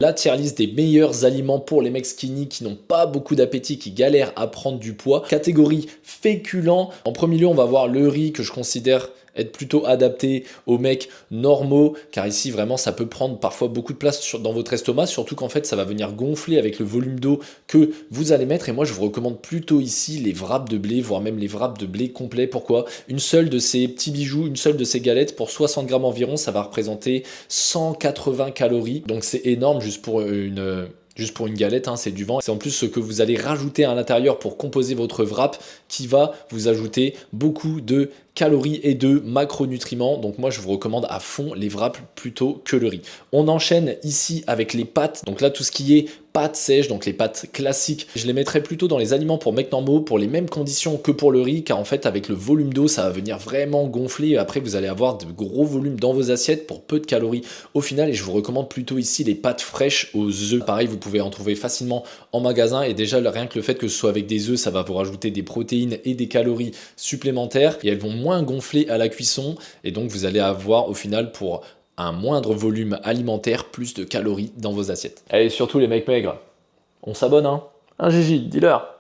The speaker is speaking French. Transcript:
La tier list des meilleurs aliments pour les mecs skinny qui n'ont pas beaucoup d'appétit, qui galèrent à prendre du poids. Catégorie féculents. En premier lieu, on va voir le riz que je considère être plutôt adapté aux mecs normaux, car ici vraiment ça peut prendre parfois beaucoup de place dans votre estomac, surtout qu'en fait ça va venir gonfler avec le volume d'eau que vous allez mettre. Et moi je vous recommande plutôt ici les wraps de blé, voire même les wraps de blé complets. Pourquoi? Une seule de ces petits bijoux, une seule de ces galettes pour 60 grammes environ, ça va représenter 180 calories, donc c'est énorme juste pour une galette, hein, c'est du vent. C'est en plus ce que vous allez rajouter à l'intérieur pour composer votre wrap qui va vous ajouter beaucoup de calories et de macronutriments. Donc moi je vous recommande à fond les wraps plutôt que le riz. On enchaîne ici avec les pâtes. Donc là tout ce qui est pâtes sèches, donc les pâtes classiques, je les mettrai plutôt dans les aliments pour mecs normaux, pour les mêmes conditions que pour le riz, car en fait avec le volume d'eau ça va venir vraiment gonfler et après vous allez avoir de gros volumes dans vos assiettes pour peu de calories au final. Et je vous recommande plutôt ici les pâtes fraîches aux œufs. Pareil, vous pouvez en trouver facilement en magasin et déjà rien que le fait que ce soit avec des œufs, ça va vous rajouter des protéines et des calories supplémentaires et elles vont moins gonfler à la cuisson et donc vous allez avoir au final pour un moindre volume alimentaire plus de calories dans vos assiettes. Allez, surtout les mecs maigres, on s'abonne hein. Un Gigi, dis-leur.